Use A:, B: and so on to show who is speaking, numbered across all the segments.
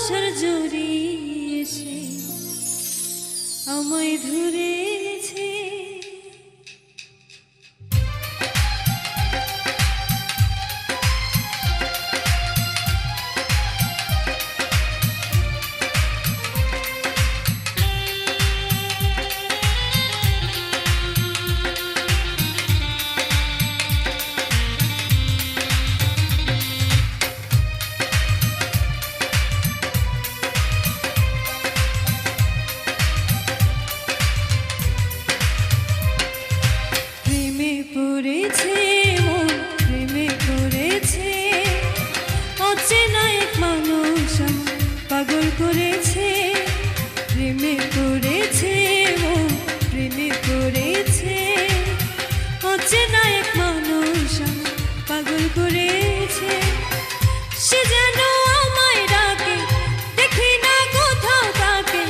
A: ভালোবাসার জড়ি এসে আমায় ধরেছে। পড়েছে মন প্রেমে পড়েছে, অচেনা এক মানুষ পাগল করেছে। প্রেমে পড়েছে মন প্রেমে পড়েছে, অচেনা এক মানুষ পাগল করেছে। সে যেন আমায় ডাকে, দেখি না কোথাও তাকে।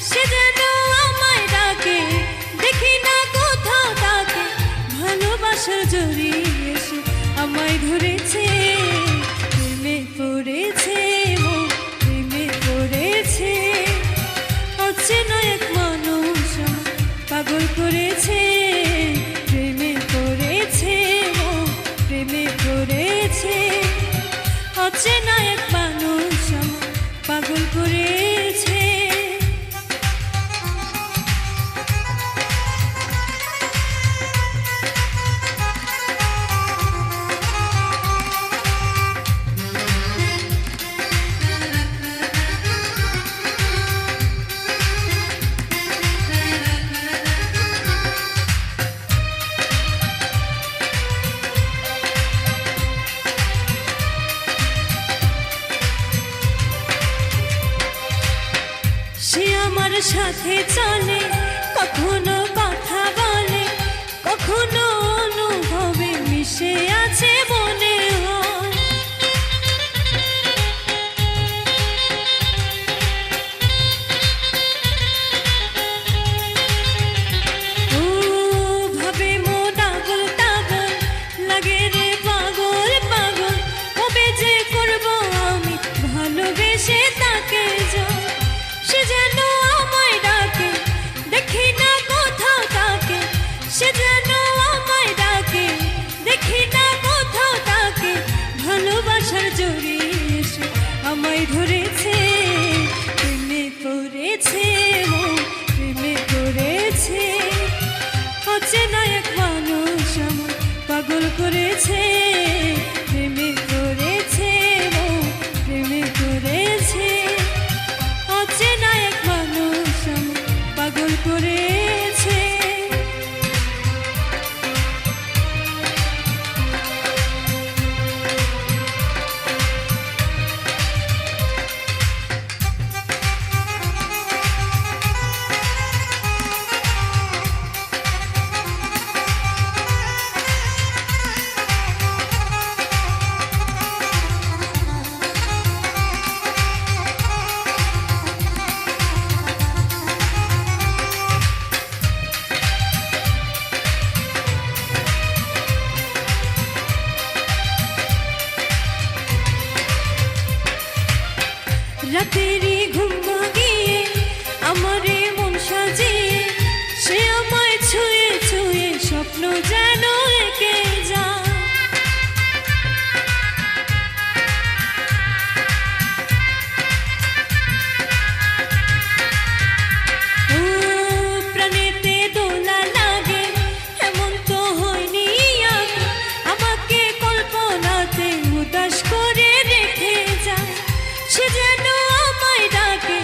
A: সে যেন আমায় ডাকে, দেখি না কোথাও তাকে। ভালোবাসার জড়ি এসে আমায় ধরেছে। প্রেমে পড়েছে মন প্রেমে পড়েছে, অচেনা এক মানুষ পাগল করেছে। প্রেমে পড়েছে মন প্রেমে পড়েছে, অচেনা এক মানুষ পাগল করেছে। সে আমার সাথে চলে, কখনো কথা বলে, কখনো অনুভবে মিশে আছে মনে হয়। ও ভাবে মন আগুল টাগুল লাগে রে পাগল পাগল। কবে যে করবো আমি ভালোবেসে তাকে জয়। সে যেন আমায় ডাকে, দেখি না কোথাও তাকে। সে যেন আমায় ডাকে, দেখি না কোথাও তাকে। ভালোবাসার জড়ি এসে আমায় ধরেছে। প্রেমে পড়েছে মন প্রেমে পড়েছে, অচেনা এক মানুষ আমায় পাগল করেছে। প্রেমে পড়েছে মন প্রেমে পড়েছে, অচেনা এক মানুষ পাগল করেছে। রাতেরই ঘুম ভাঙিয়ে আমারে মন সাজিয়ে, সে আমায় ছুঁয়ে ছুঁয়ে স্বপ্ন যেন এঁকে যায়। ও প্রাণেতে দোলা লাগে, এমন তো হয়নি আগে। আমাকে কল্পনাতে উদাস করে রেখে যায়। সে যেন আমায় ডাকে,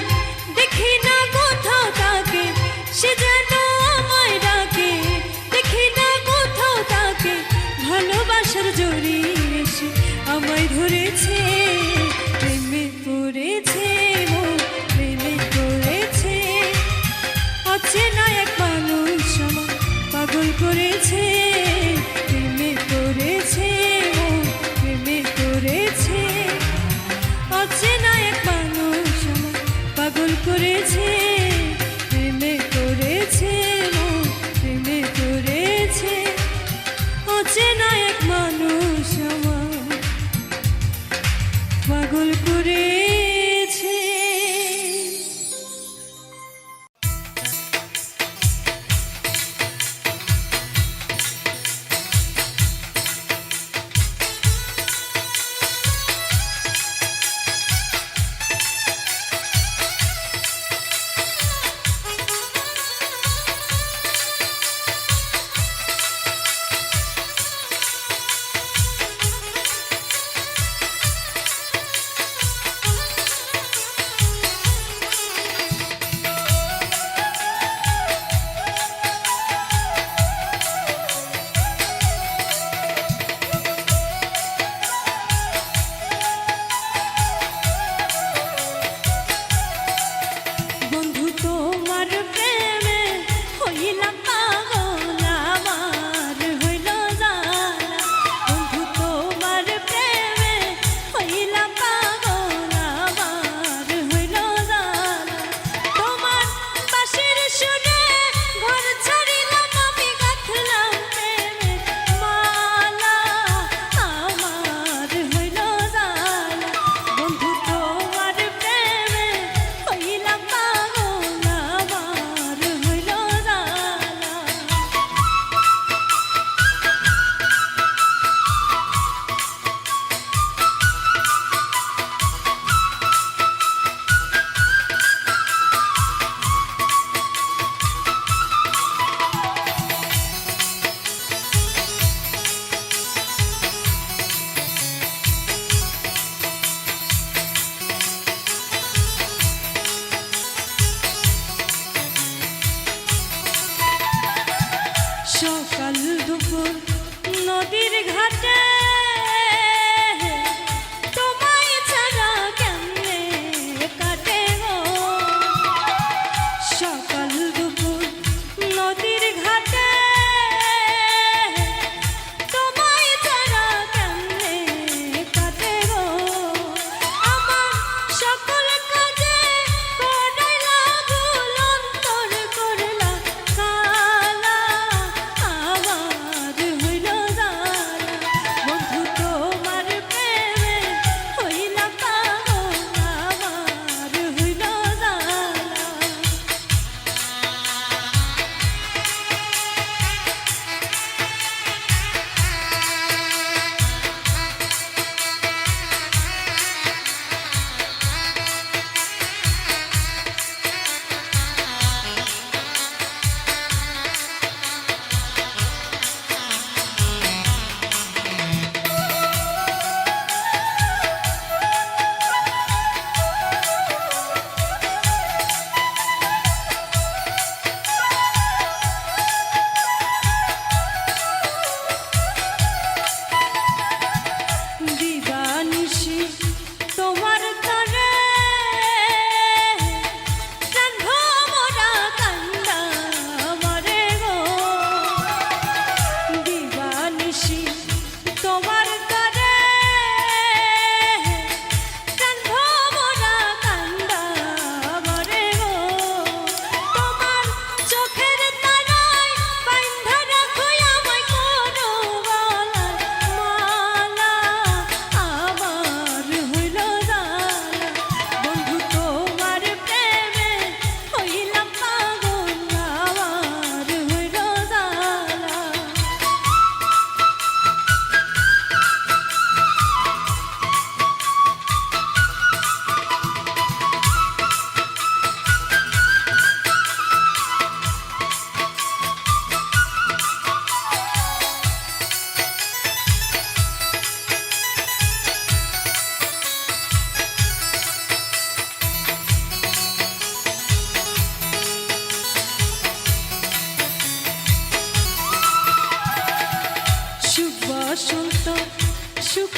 A: দেখি না কোথাও তাকে। সে যেন আমায় ডাকে, দেখি না কোথাও তাকে। ভালোবাসার জড়ি এসে আমায় ধরেছে। প্রেমে পড়েছে মন প্রেমে পড়েছে, অচেনা এক মানুষ আমায় পাগল করেছে। প্রেমে পড়েছে মন প্রেমে পড়েছে, অচেনা এক মানুষ আমায় পাগল করেছে। প্রেমে পড়েছে মন প্রেমে পড়েছে, অচেনা এক মানুষ আমায়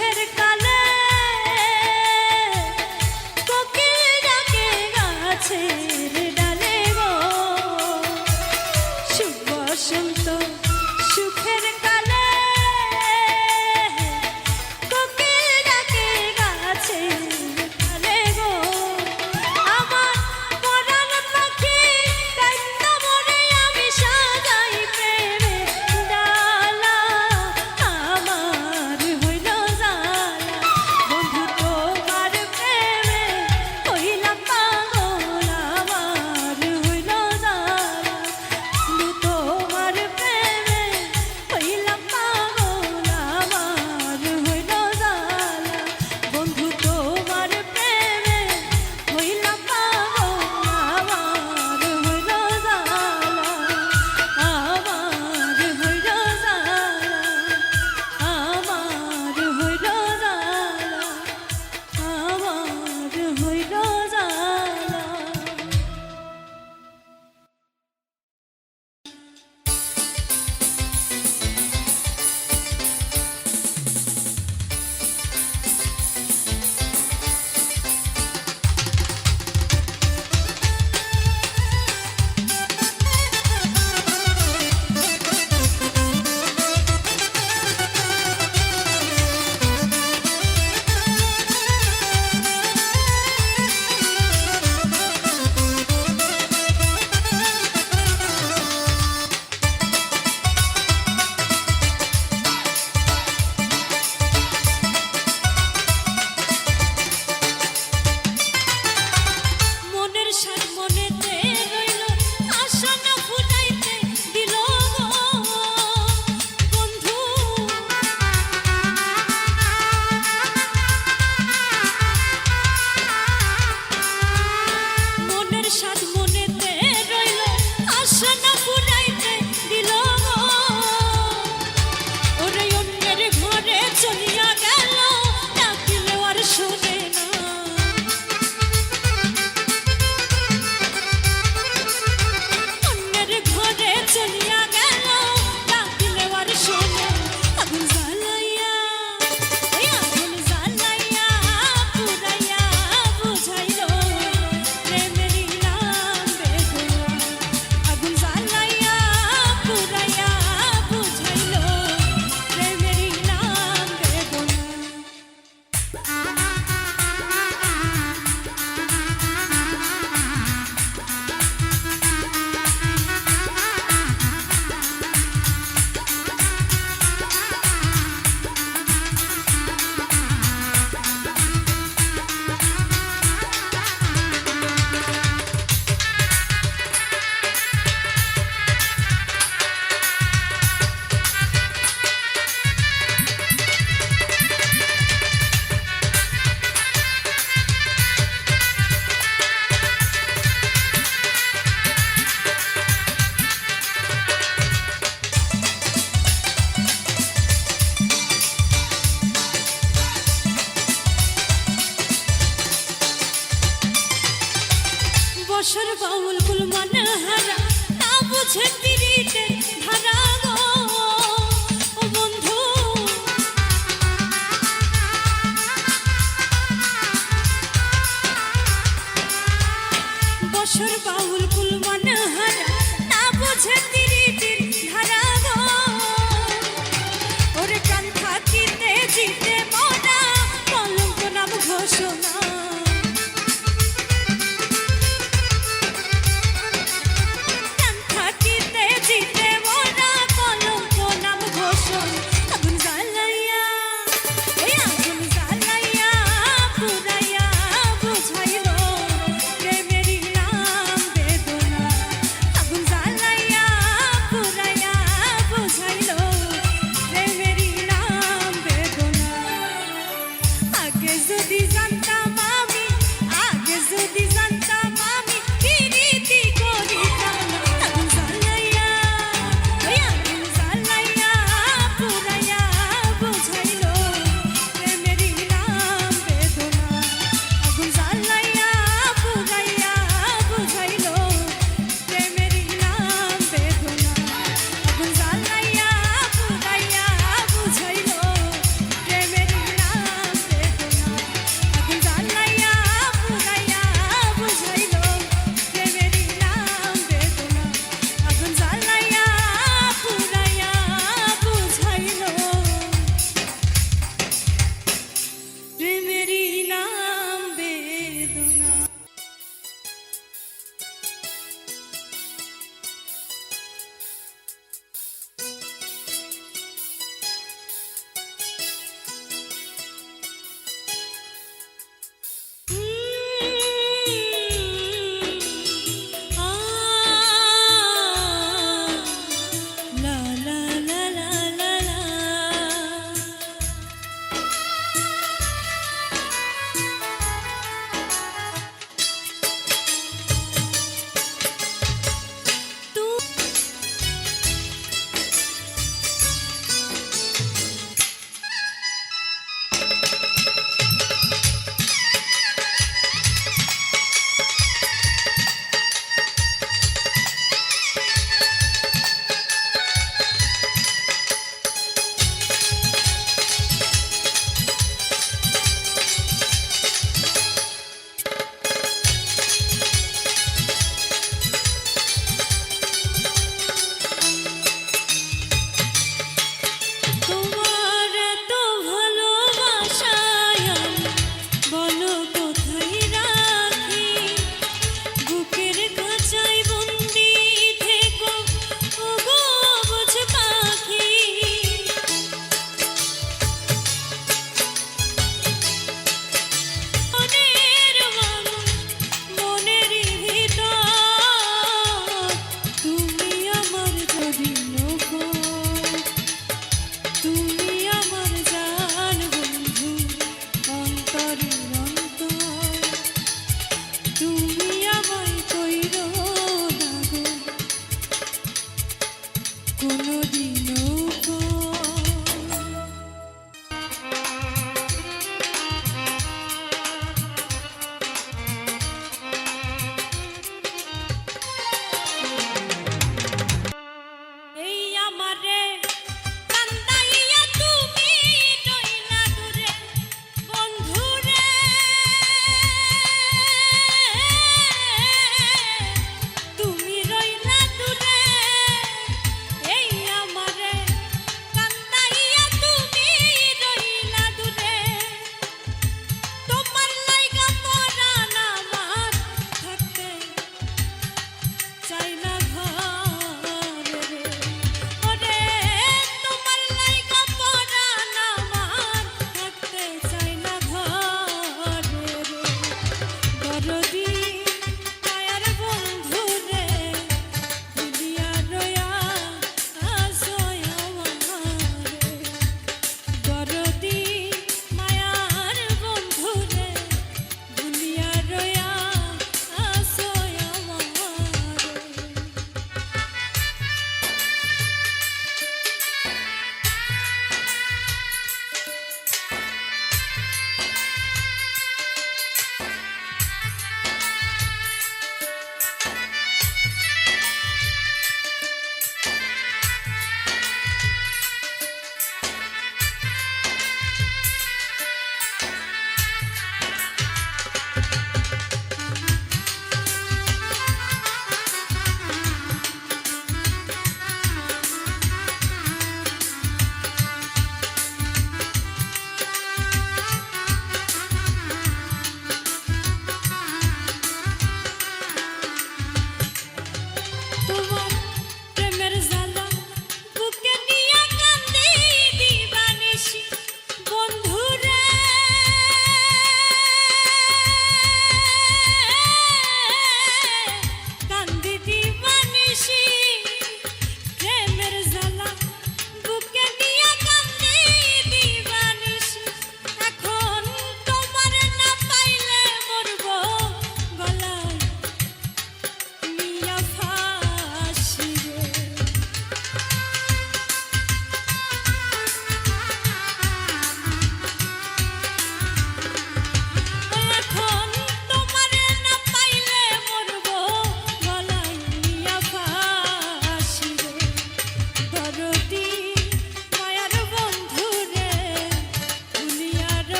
A: সুখের কালে কোকিল ডাকে গাছের ডালে গো শুভ বসন্ত সুখের কালে কোকিল ডাকে গাছের ডালে গো আমার পরাণ পাখি কান্না মরে আমি সাজাই প্রেমের ডালা আমার হইল জালা বন্ধু তোমার প্রেমে হইলাম পাগল আমার হইল জালা বন্ধু তোমার প্রেমে হইলাম পাগল আমার হইল জালা বন্ধু তোমার প্রেমে হইলাম পাগল আমার হইল জালা আমার হইল জালা আমার হইল জালা আমার হইল জালা। মনের সাথ মনেতে রইল আশা না ফুটাইতে দিল গো বন্ধু মনের সাথ মনেতে রইল আশা না ফুটাইতে দিল গো ওরে অন্যের ঘরে চলিয়া গেল ডাকিলেও আর শোনে না অন্যের ঘরে চলিয়া গেল ডাকিলেও আর শোনে আগুন জ্বালাইয়া ওই আগুন জ্বালাইয়া পুরাইয়া বুঝাইল প্রেমের নাম বেদনা আগুন জ্বালাইয়া পুরাইয়া বুঝাইল প্রেমের নাম বেদনা। বসর বাউল কুল মানে হারা না বুঝে পিরিতে ধারা গো ও বন্ধু বসর বাউল কুল মানে হারা না বুঝে পিরিতে ধারা গো ওরে কান থাকিতে জিতে মনা কলঙ্ক নাম ঘোষণা থাকিতে জিতে মনা কলঙ্ক নাম ঘোষণ আগুন জ্বালাইয়া ওই আগুন জ্বালাইয়া পুরাইয়া বুঝাইল প্রেমের নাম বেদনা আগুন জ্বালাইয়া পুরাইয়া বুঝাইল প্রেমের নাম বেদনা। আগে যদি জানতাম আমি আগে যদি জানতাম আমি প্রীতি করিতাম না আগুন জ্বালাইয়া ওই আগুন জ্বালাইয়া পুরাইয়া বুঝাইল প্রেমের নাম বেদনা আগুন জ্বালাইয়া পুরাইয়া বুঝাইল প্রেমের নাম বেদনা আগুন জ্বালাইয়া পুরাইয়া বুঝাইল প্রেমের নাম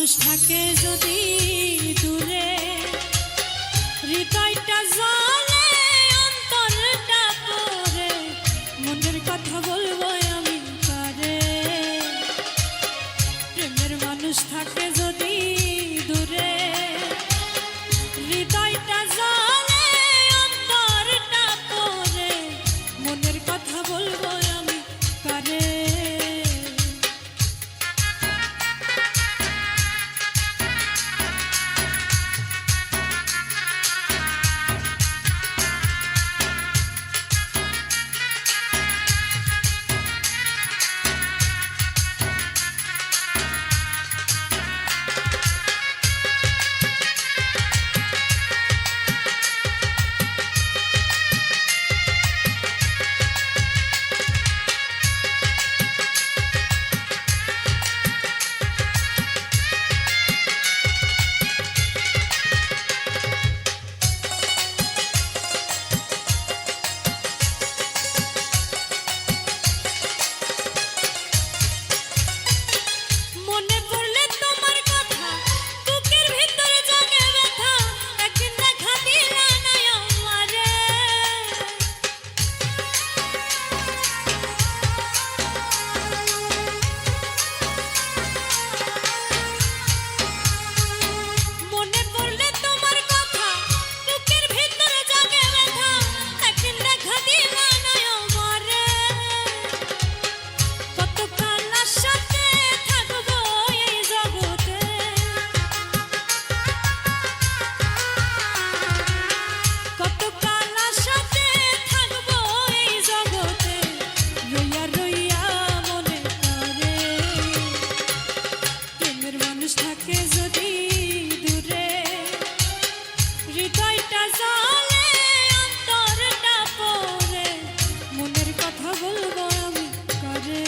A: মানুষ থাকে যদি দূরে, হৃদয়টা জ্বলে অন্তরটা পড়ে, মনের কথা বলবো আমি কারে। প্রেমের মানুষ থাকে যদি দূরে, হৃদয়টা জ্বলে অন্তরটা পড়ে, মনের কথা বলবো আমি কারে। থাকে যদি দূরে, হৃদয়টা জ্বলে অন্তরটা পড়ে, মনের কথা বলবো আমি কারে।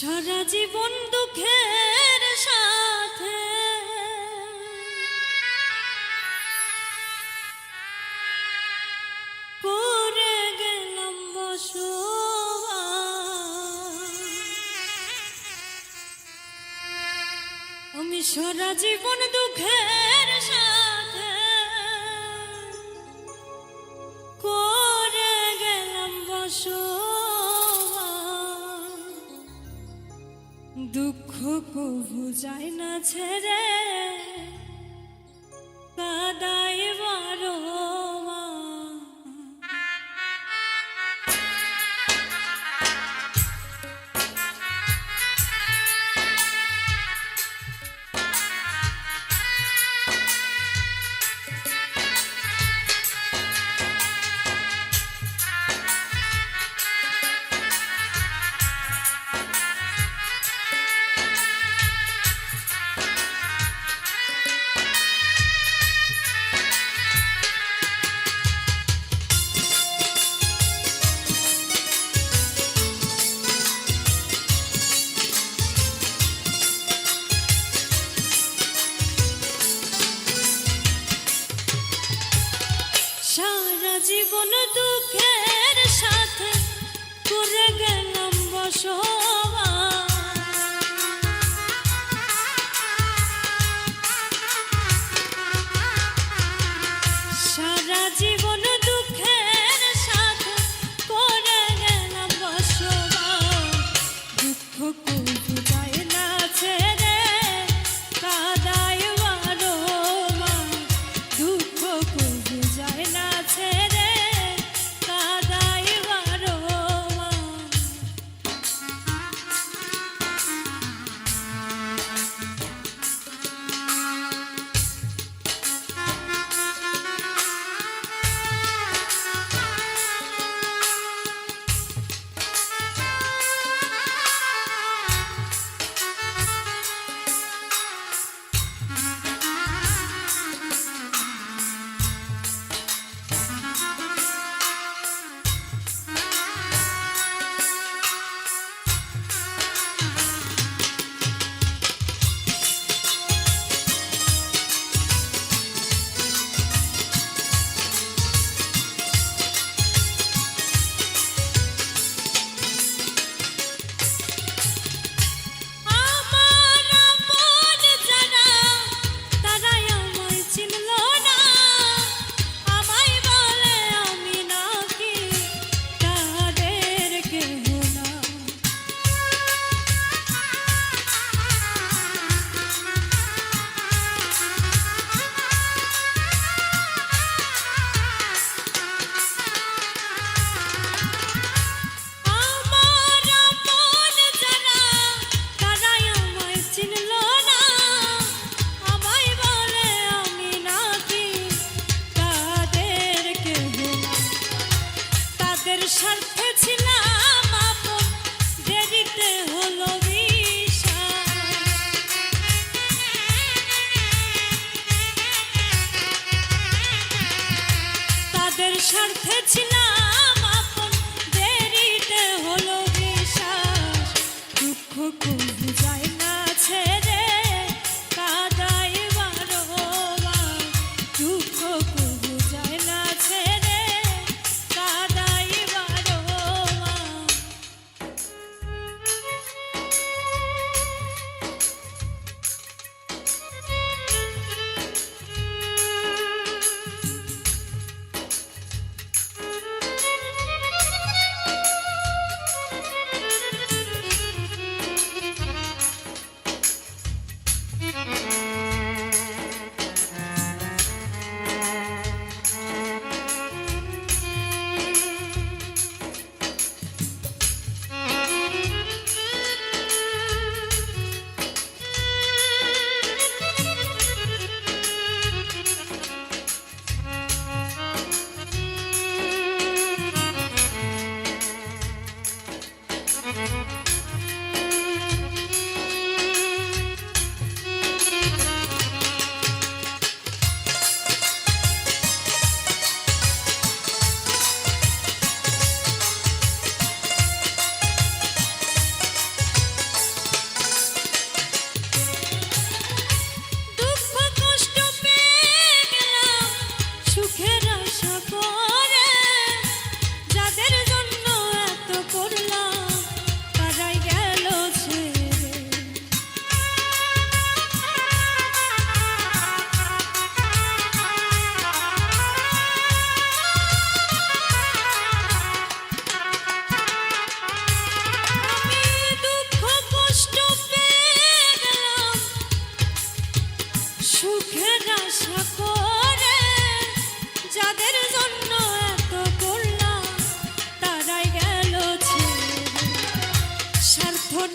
A: সারা জীবন দুঃখের সাথে করে গেলাম বসবাস। আমি সারা জীবন দুঃখের সাথে করে গেলাম বসবাস। দুঃখ কবু যায় না ছেড়ে কাদায় বারো সারা জীবন দুঃখের সাথে করে গেলাম বসবাস। সারা জীবন দুঃখের সাথে করে গেলাম বসবাস। দুঃখ কবু যায় না ছেড়ে কাদায় বারো মাস। দুঃখ কবু যায় না ছেড়ে কাদায় বারো মাস। স্বার্থে ছিলাম আপন, দেরিতে হলো বিশ্বাস। তাদের স্বার্থে ছিলাম আপন, দেরিতে হলো বিশ্বাস। দুঃখ কবু যায় না ছেড়ে কাদায় বারো মাস। দুঃখ কবু যায় না ছেড়ে কাদায় বারো মাস।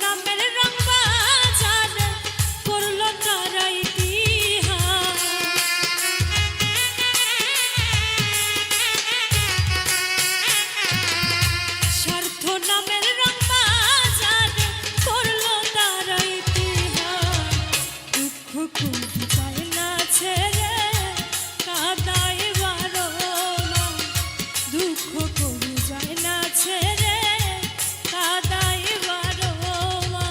A: নামের রং বাজার করল তারা ইতিহাস। স্বার্থ নামের রং বাজার করল তারা ইতিহাস। দুঃখ খুব চায় না ছেড়ে কাদায় বারো মা, দুঃখ খুব যায় না ছেড়ে কাদায় বারো মা।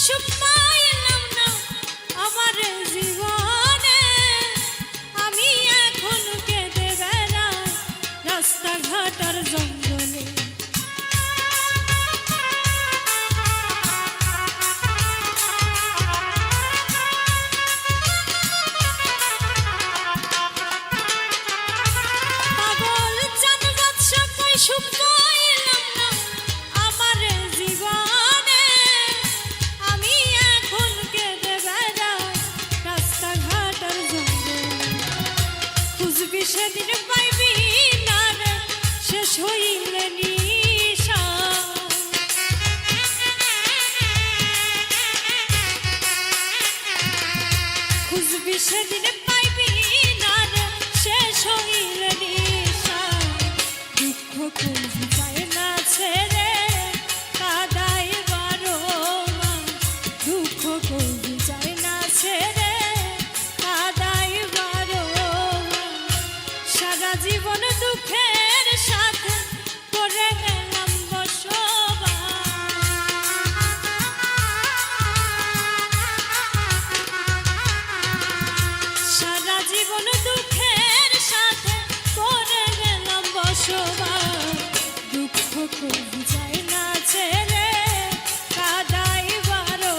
A: সুখ পাইলাম না আমার জীবনে, আমি এখন কেঁদে বেড়াই রাস্তাঘাট আর জঙ্গলে। পাগল চান বাদশা কই সুখ পাইলাম না আমার জীবনে, আমি এখন কেঁদে বেড়াই রাস্তাঘাট আর জঙ্গলে। খুঁজবি সেদিন পাইবি না রে শেষ হইলে নিশা, খুঁজবি সেদিন পাইবি না রে শেষ হইলে নিশা। দুঃখ খুঁজ পায় না ছেড়ে কাদায় বারো মা, দুঃখ খুঁজ যায় না ছেড়ে কাদায় বারো মা। সারা জীবন দুঃখের সাথে করে গেলাম বসবাস, সারা জীবন দুঃখের সাথে করে গেলাম বসবাস। দুঃখ খুব যায় না ছেড়ে কাদায় বারো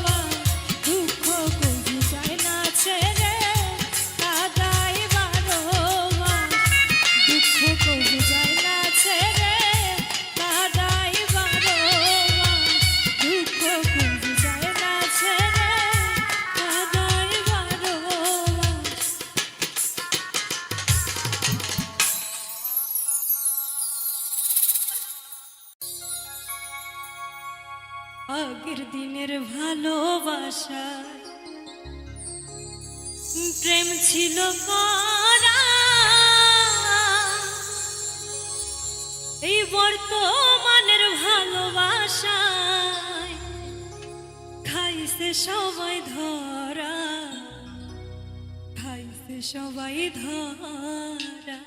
A: মা, দুঃখ খুব যায় না ছেড়ে কাদায় বারো মা, দুঃখ খুব যায় না ছেড়ে কাদায় বারো মা, দুঃখ খুব যায় না ছেড়ে কাদায় বারো মা। আগের দিনের ভালোবাসা প্রেম ছিল করা, এই বর্তমানের ভালোবাসায় খাইছে সবাই ধরা, খাইছে সবাই ধরা।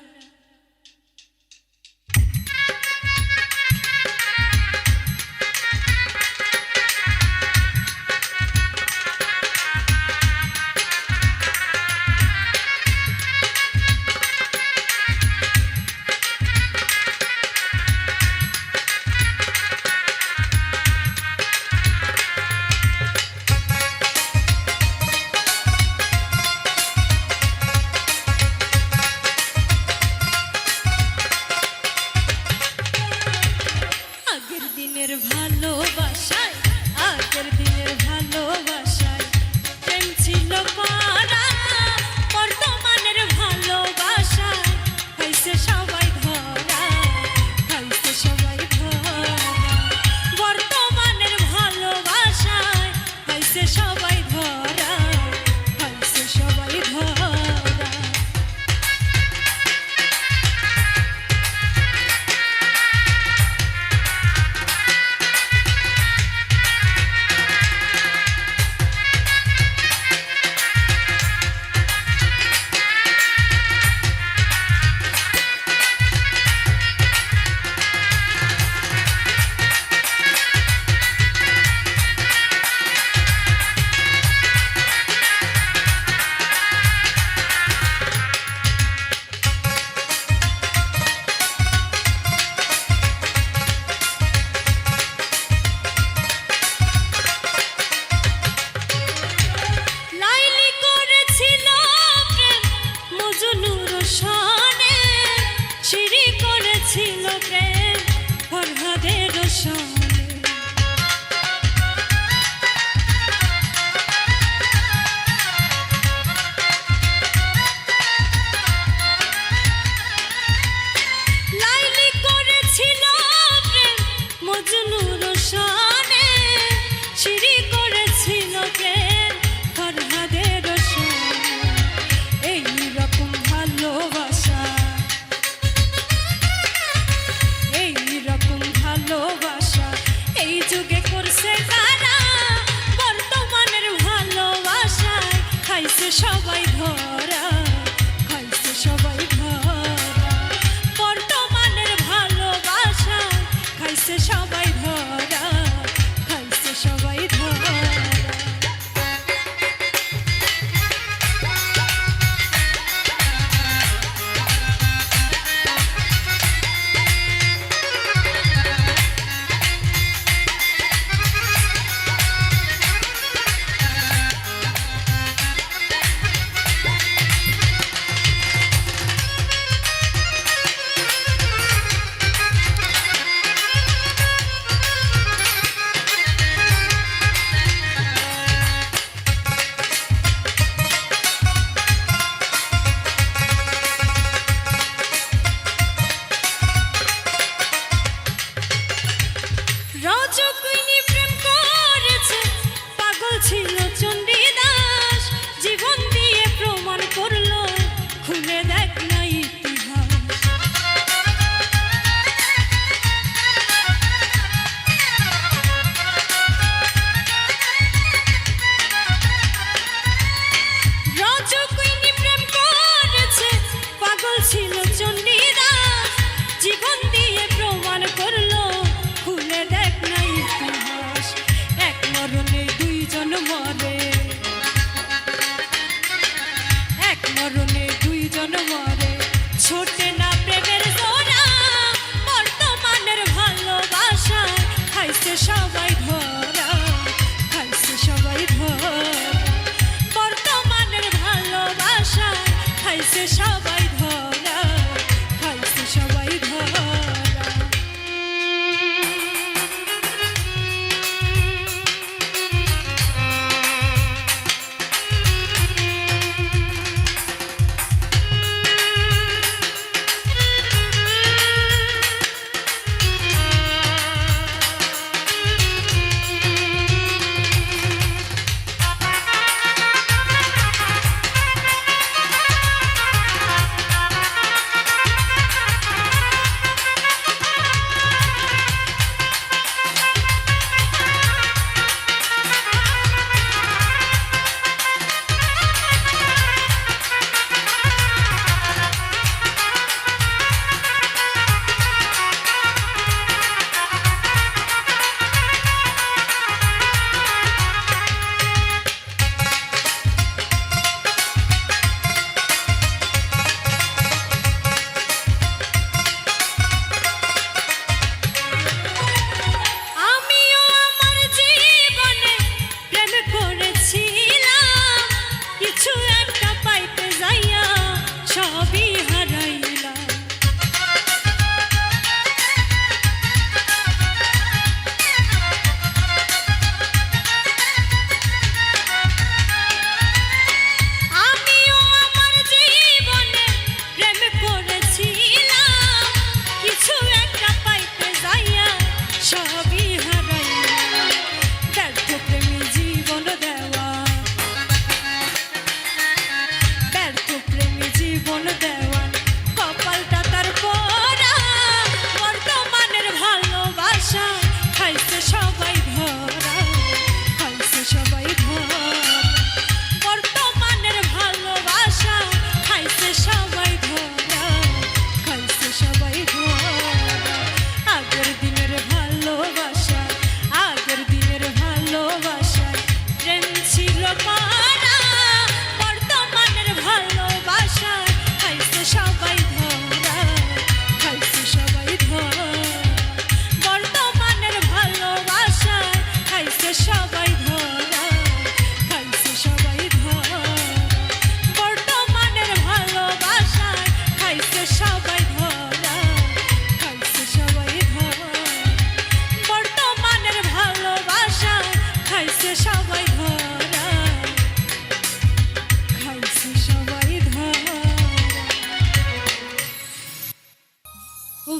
A: করেছিল প্রেম ফরহাদের সনে। লাইলি করেছিল প্রেম মজনুর সনে, শিরি করেছিল প্রেম ফরহাদের সনে। এই রকম ভালোবাসা, এই রকম ভালোবাসা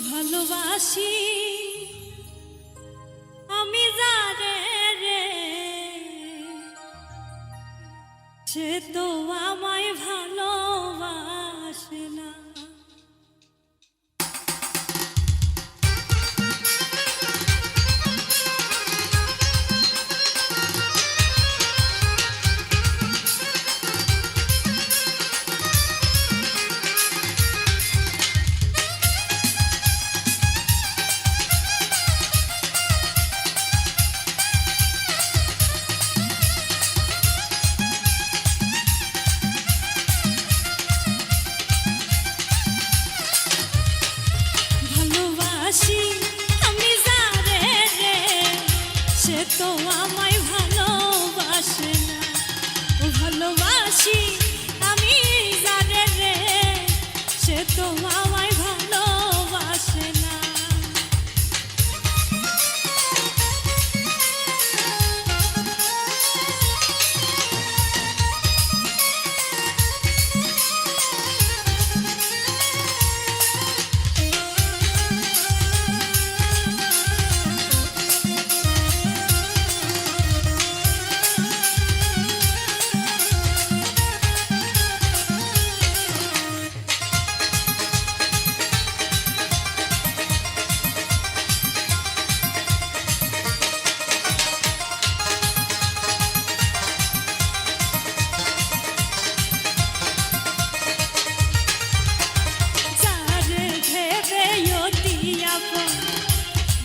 A: ভালোবাসি আমি যারে রে, সে তো আমায় ভালোবাসে না। আমি যারে রে, সে তো আমায় ভালোবাসে না। ভালোবাসি আমি যারে রে, সে তো আমায় ভালোবাসে না।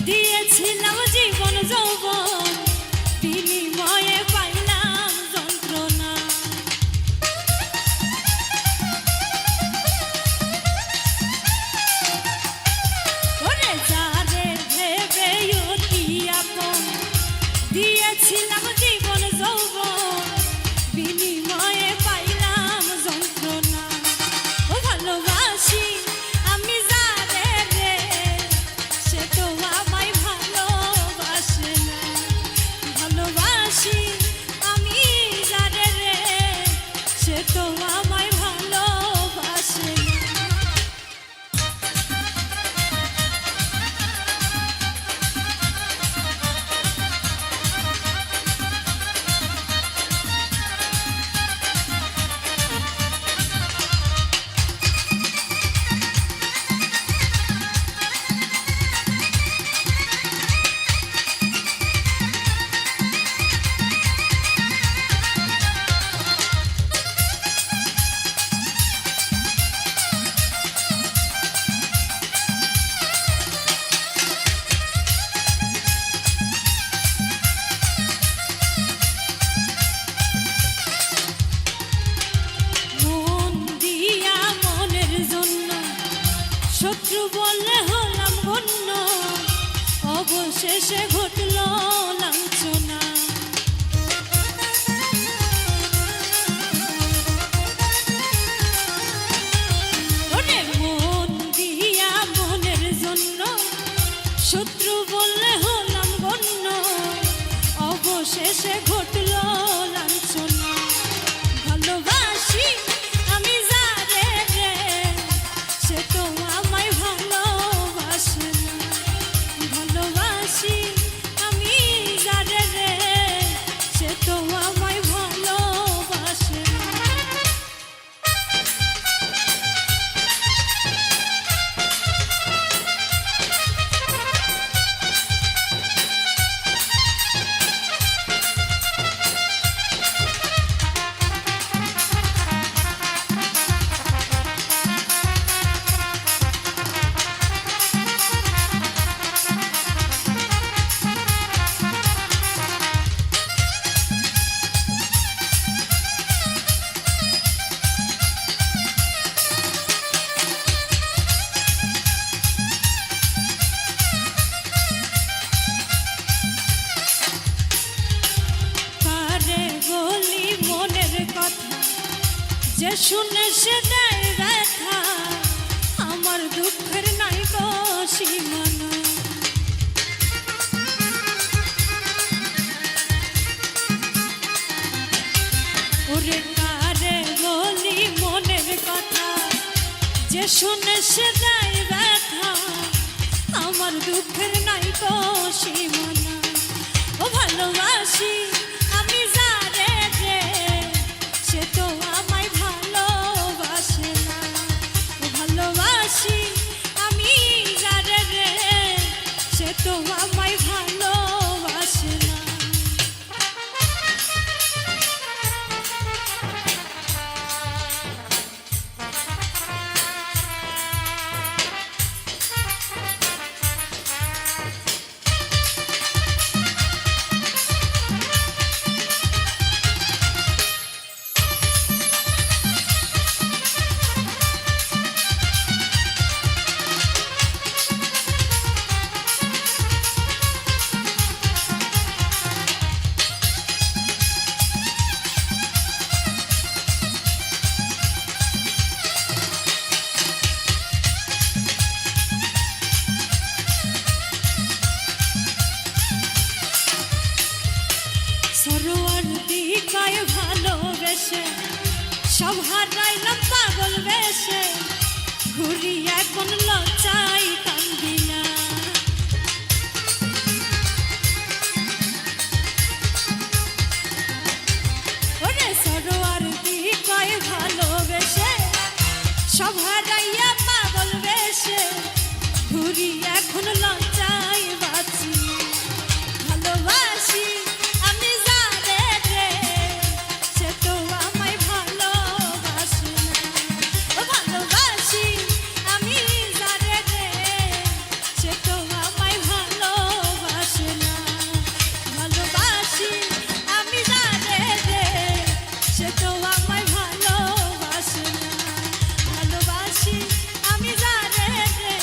A: দিয়েছিলাম জীবন যৌবন, বিনিময়ে পাইলাম যন্ত্রণা। ওরে যারে ভেবে অতি আপন, দিয়েছিলাম জীবন যৌবন, বিনিময়ে পাইলাম যন্ত্রণা। ও ভালোবাসি আমি যারে রে, সে তো আমায় ভালোবাসে না। ভালোবাসি আমি যারে রে, সে তো আমায় ভালোবাসে না। শত্রু বললে হলাম গণ্য, অবশেষে ঘটল লাঞ্ছনা। ওরে মন দিয়া মনের জন্য, শত্রু বললে হলাম গণ্য, অবশেষে ঘটল লাঞ্ছনা। ভালোবাসি আমি যারে রে, সে তো আমায় ভালোবাসে না। ভালোবাসি আমি যারে রে, সে তো আমায় ভালোবাসে না। যে শুনে সে দেয় ব্যথা, আমার দুঃখের নাই গো সীমানা। ওরে কারে বলি মনের কথা, যে শুনে সে দেয় ব্যথা, আমার দুঃখের নাই তো সীমানা। ও ভালোবাসি আমি যারে রে, সে তো আমায় ভালোবাসে না। ও ভালোবাসি আমি যারে রে, সে তো আমায় ভালোবাসে না। সরোয়ার দিকায় ভালোবেসে সব হারাইলাম পাগল বেশে, ঘুরি এখন লজ্জাই কান্দি না। ওরে সরোয়ার দিকায় ভালোবেসে সব হারাইয়া পাগল বেশে, ঘুরি এখন লজ্জাই বাঁচি। ভালোবাসি আমি যারে রে, সে তো আমায় ভালোবাসে না। ও ভালোবাসি আমি যারে রে, সে তো আমায় ভালোবাসে না। ভালোবাসি আমি যারে রে, সে তো আমায় ভালোবাসে না। ভালোবাসি আমি যারে রে,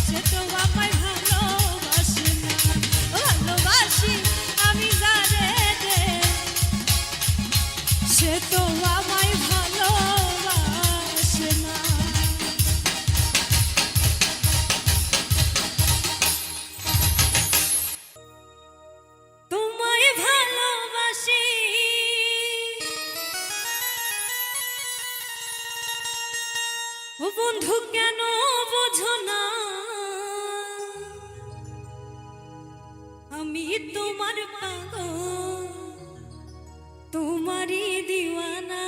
A: সে তো আমায় ভালোবাসে না। ও ভালোবাসি আমি যারে রে, সে তো আমায় ভালোবাসে না। তোমায় ভালোবাসি ও বন্ধু, কেন বোঝো না আমি তোমার পাগল, তোমারই দিওয়ানা।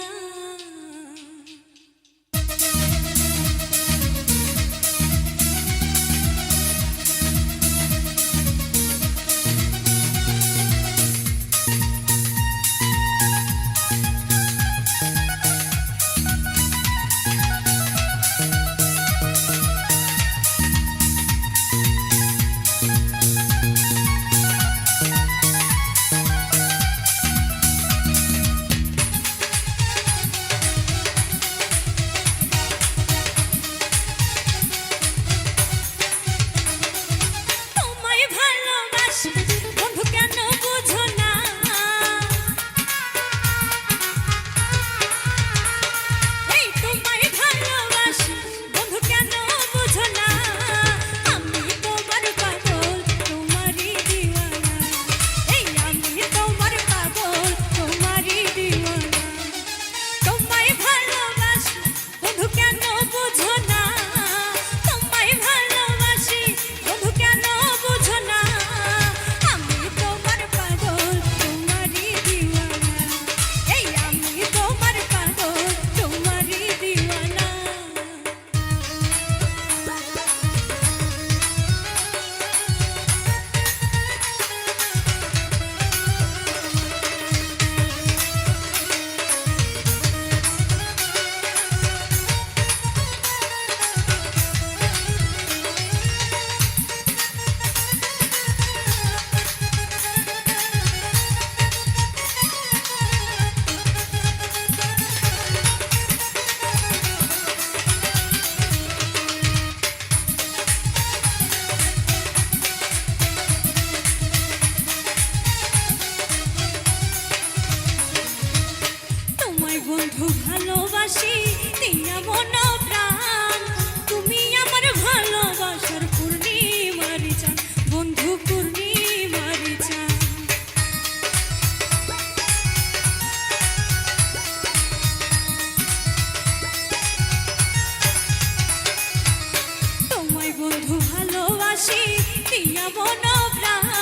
A: হাসি দিয়া মন প্রাণ